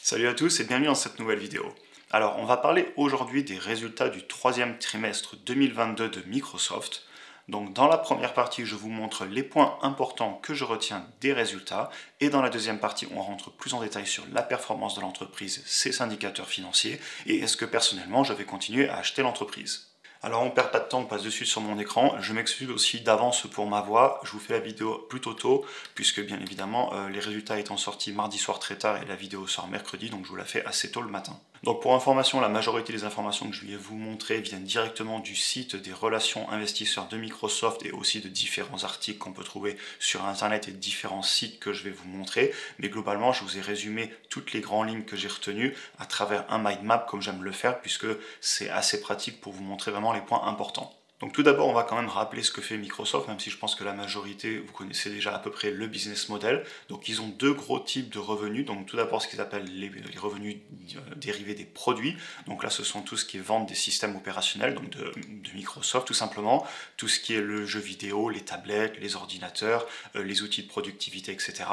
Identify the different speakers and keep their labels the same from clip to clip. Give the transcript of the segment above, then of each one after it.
Speaker 1: Salut à tous et bienvenue dans cette nouvelle vidéo. Alors, on va parler aujourd'hui des résultats du troisième trimestre 2022 de Microsoft. Donc, dans la première partie, je vous montre les points importants que je retiens des résultats. Et dans la deuxième partie, on rentre plus en détail sur la performance de l'entreprise, ses indicateurs financiers, et est-ce que personnellement, je vais continuer à acheter l'entreprise. Alors on perd pas de temps, on passe de suite sur mon écran. Je m'excuse aussi d'avance pour ma voix. Je vous fais la vidéo plutôt tôt, puisque bien évidemment les résultats étant sortis mardi soir très tard et la vidéo sort mercredi, donc je vous la fais assez tôt le matin. Donc pour information, la majorité des informations que je vais vous montrer viennent directement du site des relations investisseurs de Microsoft et aussi de différents articles qu'on peut trouver sur internet et différents sites que je vais vous montrer. Mais globalement, je vous ai résumé toutes les grandes lignes que j'ai retenues à travers un mind map comme j'aime le faire, puisque c'est assez pratique pour vous montrer vraiment les points importants. Donc tout d'abord, on va quand même rappeler ce que fait Microsoft, même si je pense que la majorité, vous connaissez déjà à peu près le business model. Donc ils ont deux gros types de revenus. Donc tout d'abord, ce qu'ils appellent les revenus dérivés des produits. Donc là, ce sont tout ce qui est vente des systèmes opérationnels, donc de Microsoft tout simplement. Tout ce qui est le jeu vidéo, les tablettes, les ordinateurs, les outils de productivité, etc.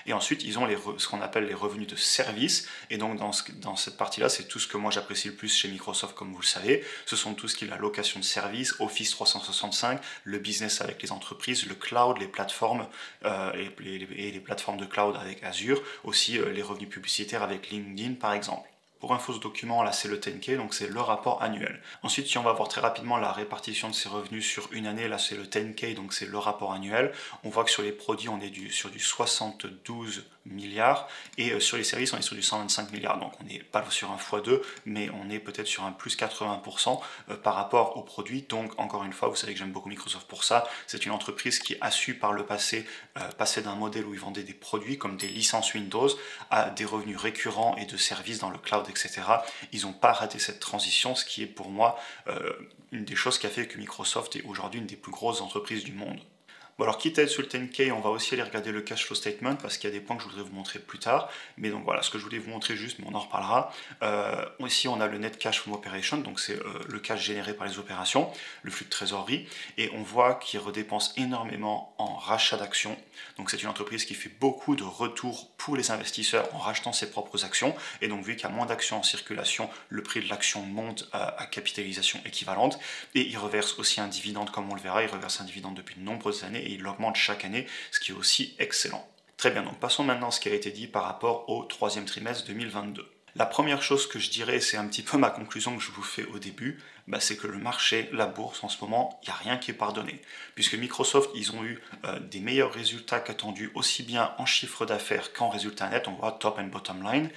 Speaker 1: Et ensuite, ils ont ce qu'on appelle les revenus de service. Et donc dans cette partie-là, c'est tout ce que moi j'apprécie le plus chez Microsoft, comme vous le savez. Ce sont tout ce qui est la location de services, Office 365, le business avec les entreprises, le cloud, les plateformes et les plateformes de cloud avec Azure, aussi les revenus publicitaires avec LinkedIn par exemple. Pour info, ce document là, c'est le 10K, donc c'est le rapport annuel. Ensuite, si on va voir très rapidement la répartition de ces revenus sur une année, là c'est le 10K, donc c'est le rapport annuel. On voit que sur les produits, on est sur du 72 milliards et sur les services, on est sur du 125 milliards. Donc on n'est pas sur un x2, mais on est peut-être sur un plus 80% par rapport aux produits. Donc encore une fois, vous savez que j'aime beaucoup Microsoft pour ça. C'est une entreprise qui a su par le passé passer d'un modèle où ils vendaient des produits comme des licences Windows à des revenus récurrents et de services dans le cloud, etc. Ils n'ont pas raté cette transition, ce qui est pour moi une des choses qui a fait que Microsoft est aujourd'hui une des plus grosses entreprises du monde. Bon alors quitte à être sur le 10K, on va aussi aller regarder le cash flow statement parce qu'il y a des points que je voudrais vous montrer plus tard. Mais donc voilà, ce que je voulais vous montrer juste, mais on en reparlera. Ici on a le net cash from operation, donc c'est le cash généré par les opérations, le flux de trésorerie. Et on voit qu'il redépense énormément en rachat d'actions. Donc c'est une entreprise qui fait beaucoup de retours pour les investisseurs en rachetant ses propres actions. Et donc vu qu'il y a moins d'actions en circulation, le prix de l'action monte à capitalisation équivalente. Et il reverse aussi un dividende, comme on le verra, il reverse un dividende depuis de nombreuses années et il l'augmente chaque année, ce qui est aussi excellent. Très bien, donc passons maintenant à ce qui a été dit par rapport au troisième trimestre 2022. La première chose que je dirais, c'est un petit peu ma conclusion que je vous fais au début, c'est que le marché, la bourse en ce moment, il n'y a rien qui est pardonné. Puisque Microsoft, ils ont eu des meilleurs résultats qu'attendus, aussi bien en chiffre d'affaires qu'en résultat net, on voit top and bottom line.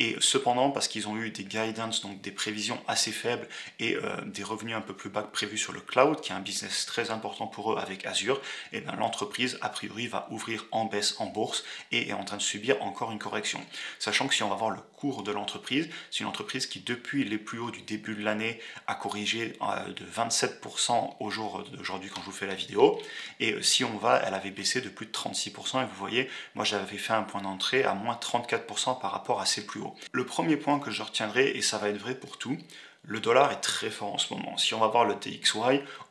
Speaker 1: Et cependant, parce qu'ils ont eu des guidance, donc des prévisions assez faibles et des revenus un peu plus bas que prévu sur le cloud, qui est un business très important pour eux avec Azure, et bien l'entreprise, a priori, va ouvrir en baisse en bourse et est en train de subir encore une correction. Sachant que si on va voir le cours de l'entreprise, c'est une entreprise qui, depuis les plus hauts du début de l'année, a corrigé de 27% au jour d'aujourd'hui quand je vous fais la vidéo. Et si on va, elle avait baissé de plus de 36%. Et vous voyez, moi j'avais fait un point d'entrée à moins 34% par rapport à ses plus hauts. Le premier point que je retiendrai, et ça va être vrai pour tout, le dollar est très fort en ce moment. Si on va voir le DXY,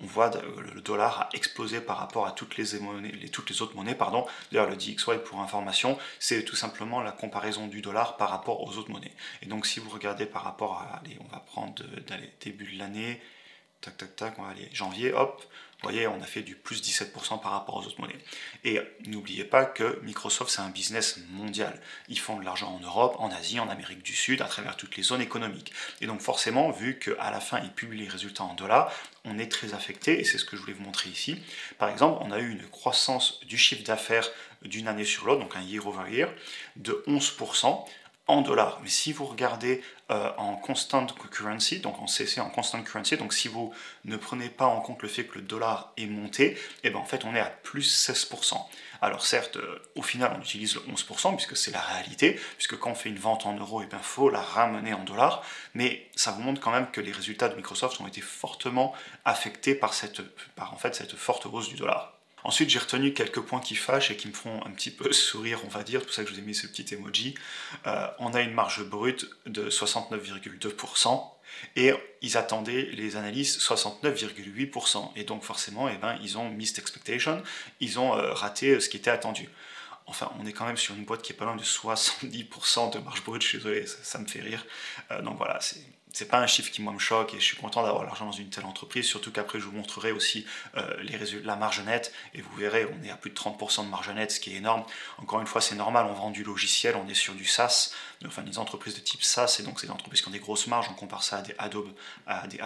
Speaker 1: on voit que le dollar a explosé par rapport à toutes les autres monnaies. D'ailleurs, le DXY, pour information, c'est tout simplement la comparaison du dollar par rapport aux autres monnaies. Et donc, si vous regardez par rapport à, allez, on va prendre début de l'année, tac, tac, tac, on va aller janvier, hop, vous voyez, on a fait du plus 17% par rapport aux autres monnaies. Et n'oubliez pas que Microsoft, c'est un business mondial. Ils font de l'argent en Europe, en Asie, en Amérique du Sud, à travers toutes les zones économiques. Et donc forcément, vu qu'à la fin, ils publient les résultats en dollars, on est très affecté, et c'est ce que je voulais vous montrer ici. Par exemple, on a eu une croissance du chiffre d'affaires d'une année sur l'autre, donc un year over year, de 11%. En dollars. Mais si vous regardez en constant currency, donc en CC, en constant currency, donc si vous ne prenez pas en compte le fait que le dollar est monté, et en fait on est à plus 16%. Alors certes, au final on utilise le 11% puisque c'est la réalité, puisque quand on fait une vente en euros, il faut la ramener en dollars, mais ça vous montre quand même que les résultats de Microsoft ont été fortement affectés par cette forte hausse du dollar. Ensuite, j'ai retenu quelques points qui fâchent et qui me font un petit peu sourire, on va dire, c'est pour ça que je vous ai mis ce petit emoji. On a une marge brute de 69,2% et ils attendaient, les analystes, 69,8%. Et donc forcément, ils ont missed expectation, ils ont raté ce qui était attendu. enfin on est quand même sur une boîte qui est pas loin de 70% de marge brute, je suis désolé, ça me fait rire. Donc voilà, c'est pas un chiffre qui moi me choque et je suis content d'avoir l'argent dans une telle entreprise, surtout qu'après je vous montrerai aussi la marge nette et vous verrez on est à plus de 30% de marge nette, ce qui est énorme. Encore une fois c'est normal, on vend du logiciel, on est sur du SaaS, enfin des entreprises de type SaaS et donc c'est des entreprises qui ont des grosses marges, on compare ça à des Adobe, à des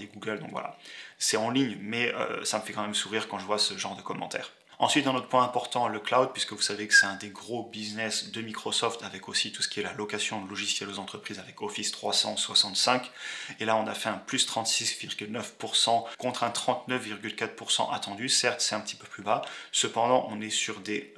Speaker 1: Google, donc voilà. C'est en ligne mais ça me fait quand même sourire quand je vois ce genre de commentaires. Ensuite, un autre point important, le cloud, puisque vous savez que c'est un des gros business de Microsoft, avec aussi tout ce qui est la location de logiciels aux entreprises avec Office 365. Et là, on a fait un plus 36,9% contre un 39,4% attendu. Certes, c'est un petit peu plus bas. Cependant, on est sur des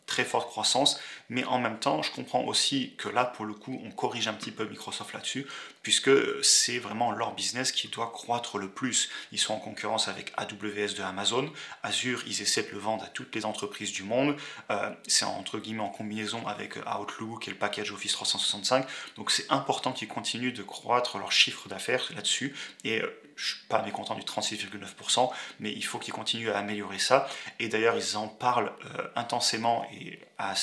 Speaker 1: très forte croissance, mais en même temps, je comprends aussi que là, pour le coup, on corrige un petit peu Microsoft là-dessus, puisque c'est vraiment leur business qui doit croître le plus. Ils sont en concurrence avec AWS de Amazon, Azure, ils essaient de le vendre à toutes les entreprises du monde, c'est entre guillemets en combinaison avec Outlook et le package Office 365, donc c'est important qu'ils continuent de croître leur chiffre d'affaires là-dessus, et je ne suis pas mécontent du 36,9%, mais il faut qu'ils continuent à améliorer ça. Et d'ailleurs, ils en parlent intensément et à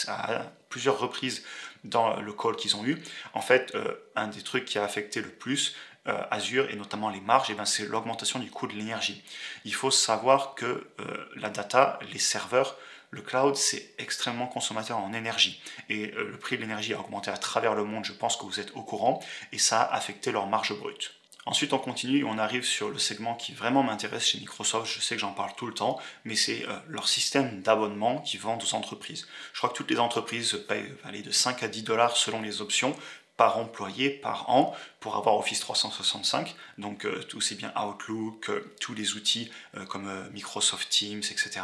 Speaker 1: plusieurs reprises dans le call qu'ils ont eu. En fait, un des trucs qui a affecté le plus Azure et notamment les marges, c'est l'augmentation du coût de l'énergie. Il faut savoir que la data, les serveurs, le cloud, c'est extrêmement consommateur en énergie. Et le prix de l'énergie a augmenté à travers le monde, je pense que vous êtes au courant, et ça a affecté leur marge brute. Ensuite, on continue, on arrive sur le segment qui vraiment m'intéresse chez Microsoft, je sais que j'en parle tout le temps, mais c'est leur système d'abonnement qu'ils vendent aux entreprises. Je crois que toutes les entreprises payent de 5 à 10 dollars selon les options, par employé, par an, pour avoir Office 365, donc aussi bien Outlook, tous les outils comme Microsoft Teams, etc.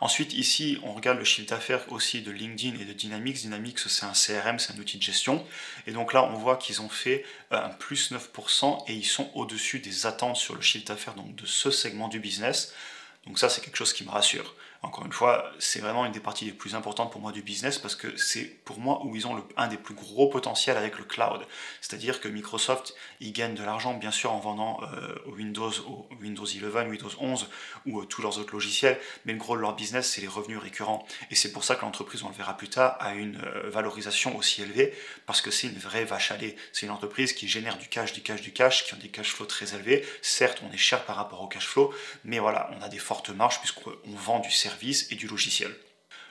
Speaker 1: Ensuite, ici, on regarde le chiffre d'affaires aussi de LinkedIn et de Dynamics. Dynamics, c'est un CRM, c'est un outil de gestion. Et donc là, on voit qu'ils ont fait un plus 9% et ils sont au-dessus des attentes sur le chiffre d'affaires de ce segment du business. Donc ça, c'est quelque chose qui me rassure. Encore une fois, c'est vraiment une des parties les plus importantes pour moi du business parce que c'est pour moi où ils ont un des plus gros potentiels avec le cloud. C'est-à-dire que Microsoft, ils gagnent de l'argent bien sûr en vendant Windows 11, Windows 11 ou tous leurs autres logiciels, mais le gros de leur business, c'est les revenus récurrents. Et c'est pour ça que l'entreprise, on le verra plus tard, a une valorisation aussi élevée parce que c'est une vraie vache à lait. C'est une entreprise qui génère du cash, qui ont des cash flows très élevés. Certes, on est cher par rapport au cash flow, mais voilà, on a des fortes marges puisqu'on vend du service et du logiciel.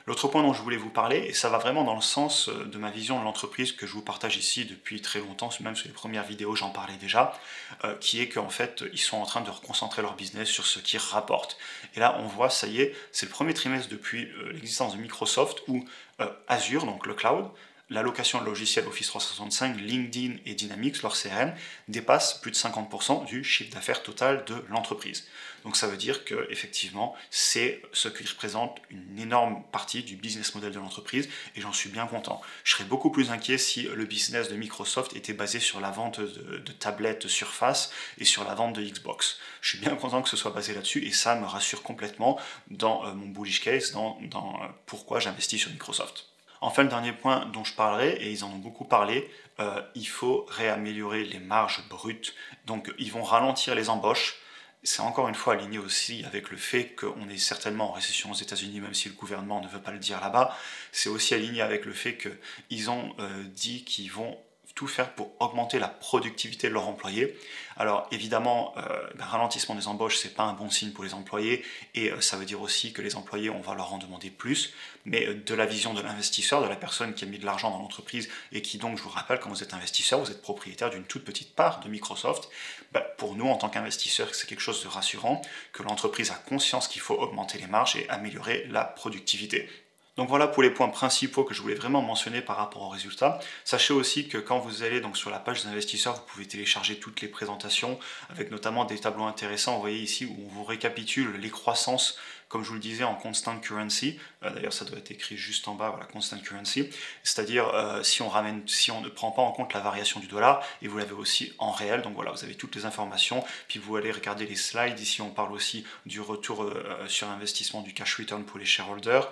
Speaker 1: L'autre point dont je voulais vous parler, et ça va vraiment dans le sens de ma vision de l'entreprise que je vous partage ici depuis très longtemps, même sur les premières vidéos j'en parlais déjà, qui est qu'en fait ils sont en train de reconcentrer leur business sur ce qui rapporte. Et là on voit, ça y est, c'est le premier trimestre depuis l'existence de Microsoft où Azure, donc le cloud, l'allocation de logiciels Office 365, LinkedIn et Dynamics, leur CRM, dépasse plus de 50% du chiffre d'affaires total de l'entreprise. Donc ça veut dire que effectivement, c'est ce qui représente une énorme partie du business model de l'entreprise et j'en suis bien content. Je serais beaucoup plus inquiet si le business de Microsoft était basé sur la vente de tablettes Surface et sur la vente de Xbox. Je suis bien content que ce soit basé là-dessus et ça me rassure complètement dans mon bullish case, dans pourquoi j'investis sur Microsoft. Enfin, le dernier point dont je parlerai, et ils en ont beaucoup parlé, il faut réaméliorer les marges brutes. Donc, ils vont ralentir les embauches. C'est encore une fois aligné aussi avec le fait qu'on est certainement en récession aux États-Unis, même si le gouvernement ne veut pas le dire là-bas. C'est aussi aligné avec le fait qu'ils ont dit qu'ils vont tout faire pour augmenter la productivité de leurs employés. Alors évidemment, ralentissement des embauches, c'est pas un bon signe pour les employés et ça veut dire aussi que les employés, on va leur en demander plus, mais de la vision de l'investisseur, de la personne qui a mis de l'argent dans l'entreprise et qui donc, je vous rappelle, quand vous êtes investisseur, vous êtes propriétaire d'une toute petite part de Microsoft, pour nous, en tant qu'investisseurs, c'est quelque chose de rassurant, que l'entreprise a conscience qu'il faut augmenter les marges et améliorer la productivité. Donc voilà pour les points principaux que je voulais vraiment mentionner par rapport aux résultats. Sachez aussi que quand vous allez donc sur la page des investisseurs, vous pouvez télécharger toutes les présentations avec notamment des tableaux intéressants. Vous voyez ici où on vous récapitule les croissances, comme je vous le disais, en constant currency. D'ailleurs, ça doit être écrit juste en bas, voilà, constant currency. C'est-à-dire si on ne prend pas en compte la variation du dollar, et vous l'avez aussi en réel. Donc voilà, vous avez toutes les informations. Puis vous allez regarder les slides. Ici, on parle aussi du retour sur investissement du cash return pour les shareholders,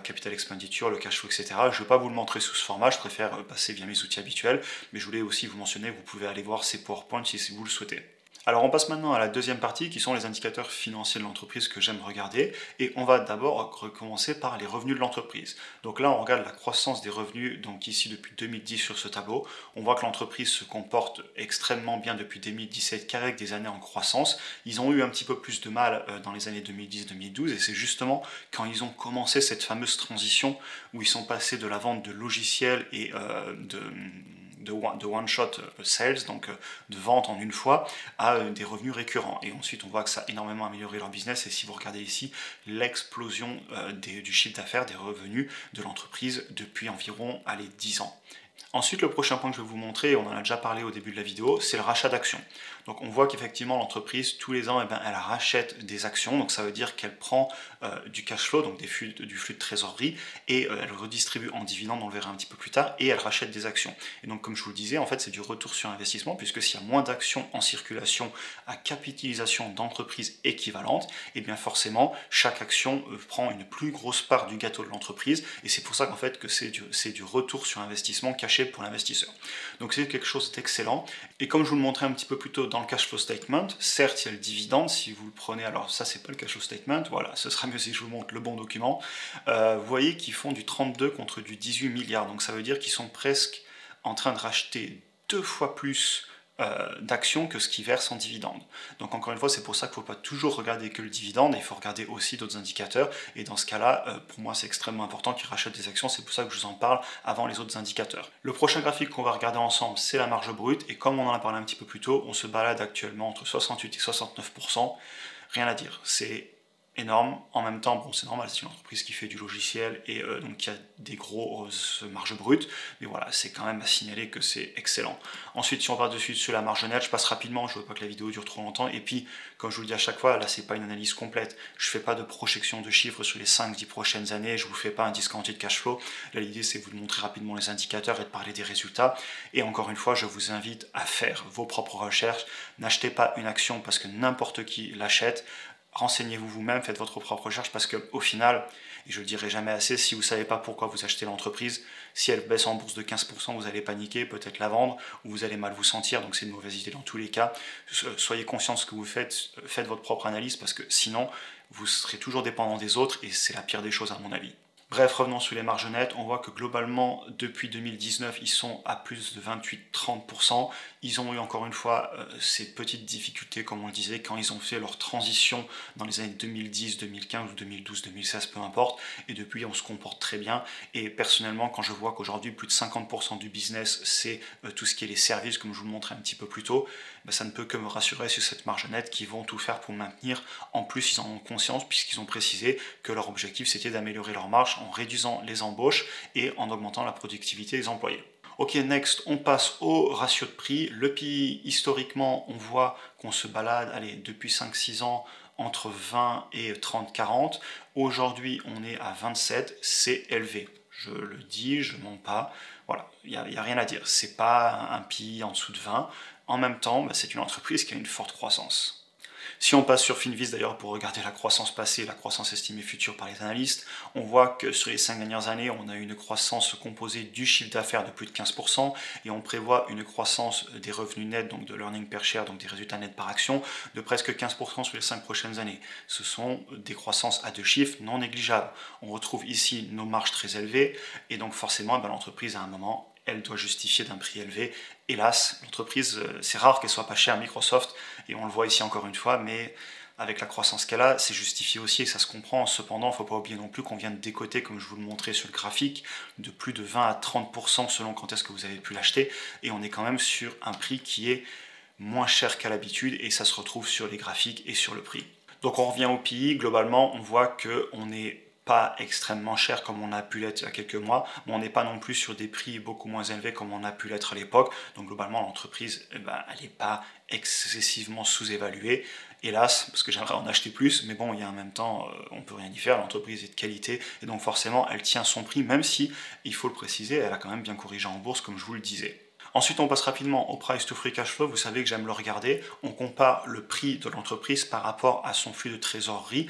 Speaker 1: capital expenditure, le cash flow, etc. Je ne vais pas vous le montrer sous ce format, je préfère passer via mes outils habituels, mais je voulais aussi vous mentionner, vous pouvez aller voir ces PowerPoint si vous le souhaitez. Alors on passe maintenant à la deuxième partie qui sont les indicateurs financiers de l'entreprise que j'aime regarder et on va d'abord recommencer par les revenus de l'entreprise. Donc là on regarde la croissance des revenus, donc ici depuis 2010 sur ce tableau, on voit que l'entreprise se comporte extrêmement bien depuis 2017 qu'avec des années en croissance. Ils ont eu un petit peu plus de mal dans les années 2010-2012 et c'est justement quand ils ont commencé cette fameuse transition où ils sont passés de la vente de logiciels et de one-shot sales, donc de vente en une fois, à des revenus récurrents. Et ensuite, on voit que ça a énormément amélioré leur business. Et si vous regardez ici, l'explosion du chiffre d'affaires, des revenus de l'entreprise depuis environ 10 ans. Ensuite, le prochain point que je vais vous montrer, on en a déjà parlé au début de la vidéo, c'est le rachat d'actions. Donc on voit qu'effectivement l'entreprise, tous les ans, elle rachète des actions, donc ça veut dire qu'elle prend du cash flow, donc du flux de trésorerie, et elle redistribue en dividendes, on le verra un petit peu plus tard, et elle rachète des actions. Et donc comme je vous le disais, en fait c'est du retour sur investissement, puisque s'il y a moins d'actions en circulation à capitalisation d'entreprise équivalente, et bien forcément chaque action prend une plus grosse part du gâteau de l'entreprise, et c'est pour ça qu'en fait que c'est du retour sur investissement caché pour l'investisseur. Donc c'est quelque chose d'excellent, et comme je vous le montrais un petit peu plus tôt dans le cash flow statement, certes il y a le dividende, si vous le prenez, alors ça c'est pas le cash flow statement, voilà, ce sera mieux si je vous montre le bon document, vous voyez qu'ils font du 32 contre du 18 milliards, donc ça veut dire qu'ils sont presque en train de racheter 2 fois plus d'actions que ce qu'ils versent en dividende. Donc encore une fois, c'est pour ça qu'il ne faut pas toujours regarder que le dividende, il faut regarder aussi d'autres indicateurs, et dans ce cas-là, pour moi c'est extrêmement important qu'ils rachètent des actions, c'est pour ça que je vous en parle avant les autres indicateurs. Le prochain graphique qu'on va regarder ensemble, c'est la marge brute, et comme on en a parlé un petit peu plus tôt, on se balade actuellement entre 68 et 69%, rien à dire, c'est énorme. En même temps, bon, c'est normal, c'est une entreprise qui fait du logiciel et donc qui a des grosses marges brutes, mais voilà, c'est quand même à signaler que c'est excellent. Ensuite, si on va de suite sur la marge nette, je passe rapidement, je veux pas que la vidéo dure trop longtemps, et puis, comme je vous le dis à chaque fois, là, c'est pas une analyse complète, je fais pas de projection de chiffres sur les 5-10 prochaines années, je vous fais pas un discounted cash flow, là, l'idée, c'est de vous montrer rapidement les indicateurs et de parler des résultats, et encore une fois, je vous invite à faire vos propres recherches, n'achetez pas une action parce que n'importe qui l'achète, renseignez-vous vous-même, faites votre propre recherche parce qu'au final, et je le dirai jamais assez, si vous ne savez pas pourquoi vous achetez l'entreprise, si elle baisse en bourse de 15%, vous allez paniquer, peut-être la vendre, ou vous allez mal vous sentir, donc c'est une mauvaise idée dans tous les cas. Soyez conscient de ce que vous faites, faites votre propre analyse parce que sinon, vous serez toujours dépendant des autres et c'est la pire des choses à mon avis. Bref, revenons sur les marges nettes, on voit que globalement, depuis 2019, ils sont à plus de 28-30%. Ils ont eu encore une fois ces petites difficultés, comme on le disait, quand ils ont fait leur transition dans les années 2010, 2015 ou 2012, 2016, peu importe. Et depuis, on se comporte très bien. Et personnellement, quand je vois qu'aujourd'hui, plus de 50% du business, c'est tout ce qui est les services, comme je vous le montrais un petit peu plus tôt, ben, ça ne peut que me rassurer sur cette marge nette qu'ils vont tout faire pour maintenir. En plus, ils en ont conscience puisqu'ils ont précisé que leur objectif, c'était d'améliorer leur marge en réduisant les embauches et en augmentant la productivité des employés. Ok, next, on passe au ratio de prix. Le PI, historiquement, on voit qu'on se balade, allez, depuis 5-6 ans, entre 20 et 30-40. Aujourd'hui, on est à 27, c'est élevé. Je le dis, je ne mens pas. Voilà, il n'y a rien à dire. C'est pas un PI en dessous de 20. En même temps, bah, c'est une entreprise qui a une forte croissance. Si on passe sur Finviz d'ailleurs pour regarder la croissance passée et la croissance estimée future par les analystes, on voit que sur les 5 dernières années, on a eu une croissance composée du chiffre d'affaires de plus de 15% et on prévoit une croissance des revenus nets, donc de l'earning per share, donc des résultats nets par action, de presque 15% sur les 5 prochaines années. Ce sont des croissances à 2 chiffres non négligeables. On retrouve ici nos marges très élevées et donc forcément l'entreprise à un moment elle doit justifier d'un prix élevé. Hélas, l'entreprise, c'est rare qu'elle soit pas chère, Microsoft, et on le voit ici encore une fois, mais avec la croissance qu'elle a, c'est justifié aussi et ça se comprend. Cependant, il ne faut pas oublier non plus qu'on vient de décoter, comme je vous le montrais sur le graphique, de plus de 20 à 30% selon quand est-ce que vous avez pu l'acheter, et on est quand même sur un prix qui est moins cher qu'à l'habitude, et ça se retrouve sur les graphiques et sur le prix. Donc on revient au PI, globalement, on voit qu'on est pas extrêmement cher comme on a pu l'être il y a quelques mois, mais on n'est pas non plus sur des prix beaucoup moins élevés comme on a pu l'être à l'époque. Donc globalement, l'entreprise, elle n'est pas excessivement sous-évaluée. Hélas, parce que j'aimerais en acheter plus, mais bon, il y a en même temps, on peut rien y faire, l'entreprise est de qualité, et donc forcément, elle tient son prix, même si, il faut le préciser, elle a quand même bien corrigé en bourse, comme je vous le disais. Ensuite, on passe rapidement au price to free cash flow. Vous savez que j'aime le regarder. On compare le prix de l'entreprise par rapport à son flux de trésorerie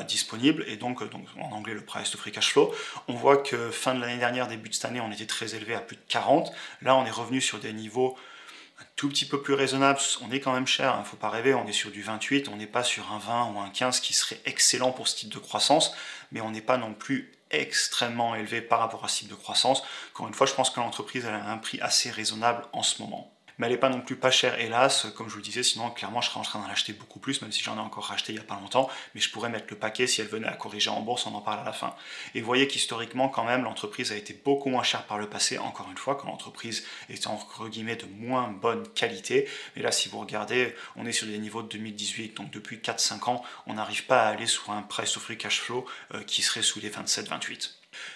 Speaker 1: disponible, et donc en anglais le price to free cash flow. On voit que fin de l'année dernière, début de cette année, on était très élevé à plus de 40. Là, on est revenu sur des niveaux un tout petit peu plus raisonnable, on est quand même cher, il ne faut pas rêver, on est sur du 28, on n'est pas sur un 20 ou un 15 qui serait excellent pour ce type de croissance, mais on n'est pas non plus extrêmement élevé par rapport à ce type de croissance. Encore une fois, je pense que l'entreprise a un prix assez raisonnable en ce moment. Mais elle n'est pas non plus pas chère, hélas, comme je vous le disais, sinon clairement je serais en train d'en acheter beaucoup plus, même si j'en ai encore racheté il n'y a pas longtemps, mais je pourrais mettre le paquet si elle venait à corriger en bourse, on en parle à la fin. Et vous voyez qu'historiquement quand même, l'entreprise a été beaucoup moins chère par le passé, encore une fois, quand l'entreprise est entre guillemets de moins bonne qualité. Et là, si vous regardez, on est sur des niveaux de 2018, donc depuis 4-5 ans, on n'arrive pas à aller sur un price to free cash flow qui serait sous les 27-28.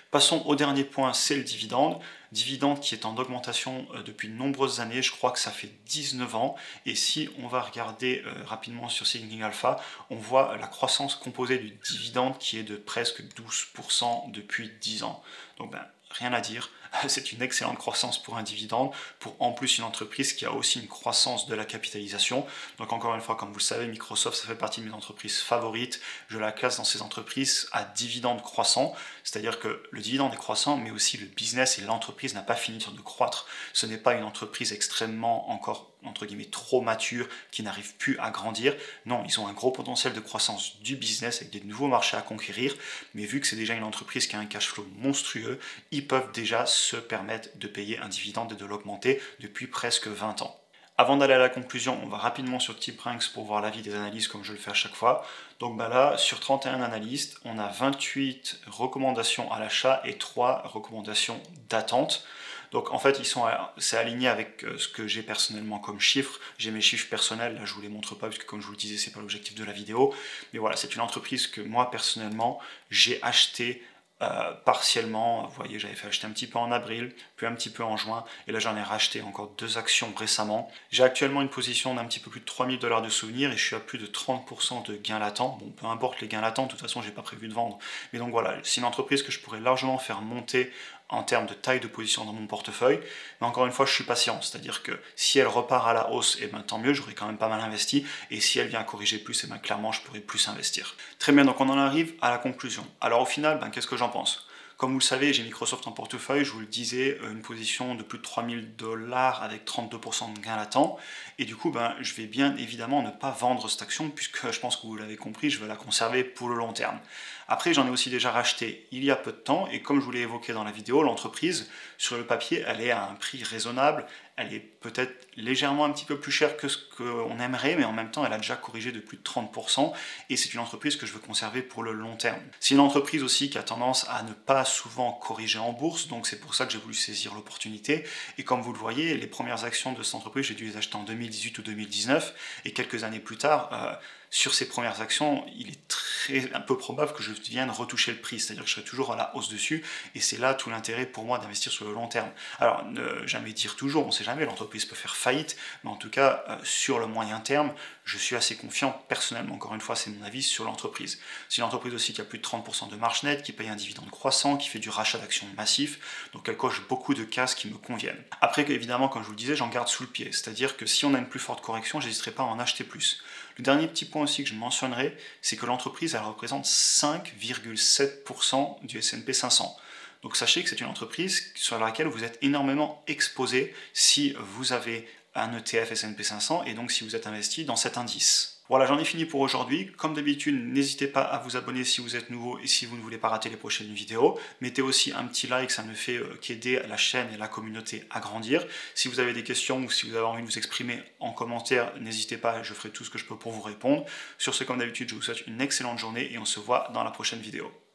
Speaker 1: Passons au dernier point, c'est le dividende. Dividende qui est en augmentation depuis de nombreuses années, je crois que ça fait 19 ans. Et si on va regarder rapidement sur Thinking Alpha, on voit la croissance composée du dividende qui est de presque 12% depuis 10 ans. Donc rien à dire, c'est une excellente croissance pour un dividende, pour en plus une entreprise qui a aussi une croissance de la capitalisation. Donc encore une fois, comme vous le savez, Microsoft, ça fait partie de mes entreprises favorites. Je la classe dans ces entreprises à dividende croissant, c'est-à-dire que le dividende est croissant, mais aussi le business et l'entreprise n'a pas fini de croître. Ce n'est pas une entreprise extrêmement encore entre guillemets trop mature, qui n'arrive plus à grandir. Non, ils ont un gros potentiel de croissance du business avec des nouveaux marchés à conquérir, mais vu que c'est déjà une entreprise qui a un cash flow monstrueux, ils peuvent déjà se permettre de payer un dividende et de l'augmenter depuis presque 20 ans. Avant d'aller à la conclusion, on va rapidement sur TipRanks pour voir l'avis des analystes comme je le fais à chaque fois. Donc là, sur 31 analystes, on a 28 recommandations à l'achat et 3 recommandations d'attente. Donc en fait, c'est aligné avec ce que j'ai personnellement comme chiffres. J'ai mes chiffres personnels, là je ne vous les montre pas, parce que comme je vous le disais, ce n'est pas l'objectif de la vidéo. Mais voilà, c'est une entreprise que moi personnellement, j'ai acheté partiellement. Vous voyez, j'avais fait acheter un petit peu en avril, puis un petit peu en juin, et là j'en ai racheté encore 2 actions récemment. J'ai actuellement une position d'un petit peu plus de 3000 $ de souvenirs et je suis à plus de 30% de gains latents. Bon, peu importe les gains latents, de toute façon j'ai pas prévu de vendre. Mais donc voilà, c'est une entreprise que je pourrais largement faire monter en termes de taille de position dans mon portefeuille, mais encore une fois je suis patient, c'est-à-dire que si elle repart à la hausse, et tant mieux, j'aurai quand même pas mal investi, et si elle vient corriger plus, et clairement je pourrai plus investir. Très bien, donc on en arrive à la conclusion. Alors au final, qu'est-ce que j'en pense ? Comme vous le savez, j'ai Microsoft en portefeuille, je vous le disais, une position de plus de 3000 $ avec 32% de gains latents. Et du coup, je vais bien évidemment ne pas vendre cette action, puisque je pense que vous l'avez compris, je veux la conserver pour le long terme. Après, j'en ai aussi déjà racheté il y a peu de temps, et comme je vous l'ai évoqué dans la vidéo, l'entreprise, sur le papier, elle est à un prix raisonnable, elle est peut-être légèrement un petit peu plus chère que ce qu'on aimerait, mais en même temps, elle a déjà corrigé de plus de 30%, et c'est une entreprise que je veux conserver pour le long terme. C'est une entreprise aussi qui a tendance à ne pas souvent corriger en bourse, donc c'est pour ça que j'ai voulu saisir l'opportunité, et comme vous le voyez, les premières actions de cette entreprise, j'ai dû les acheter en 2018 ou 2019, et quelques années plus tard, sur ces premières actions, il est un peu probable que je vienne retoucher le prix, c'est-à-dire que je serai toujours à la hausse dessus, et c'est là tout l'intérêt pour moi d'investir sur le long terme. Alors, ne jamais dire toujours, on ne sait jamais, l'entreprise peut faire faillite, mais en tout cas, sur le moyen terme, je suis assez confiant, personnellement, encore une fois, c'est mon avis sur l'entreprise. C'est une entreprise aussi qui a plus de 30% de marge nette, qui paye un dividende croissant, qui fait du rachat d'actions massif, donc elle coche beaucoup de cases qui me conviennent. Après, évidemment, comme je vous le disais, j'en garde sous le pied, c'est-à-dire que si on a une plus forte correction, je n'hésiterai pas à en acheter plus. Le dernier petit point aussi que je mentionnerai, c'est que l'entreprise, elle représente 5,7% du S&P 500. Donc sachez que c'est une entreprise sur laquelle vous êtes énormément exposé si vous avez un ETF S&P 500 et donc si vous êtes investi dans cet indice. Voilà, j'en ai fini pour aujourd'hui. Comme d'habitude, n'hésitez pas à vous abonner si vous êtes nouveau et si vous ne voulez pas rater les prochaines vidéos. Mettez aussi un petit like, ça ne fait qu'aider la chaîne et la communauté à grandir. Si vous avez des questions ou si vous avez envie de vous exprimer en commentaire, n'hésitez pas, je ferai tout ce que je peux pour vous répondre. Sur ce, comme d'habitude, je vous souhaite une excellente journée et on se voit dans la prochaine vidéo.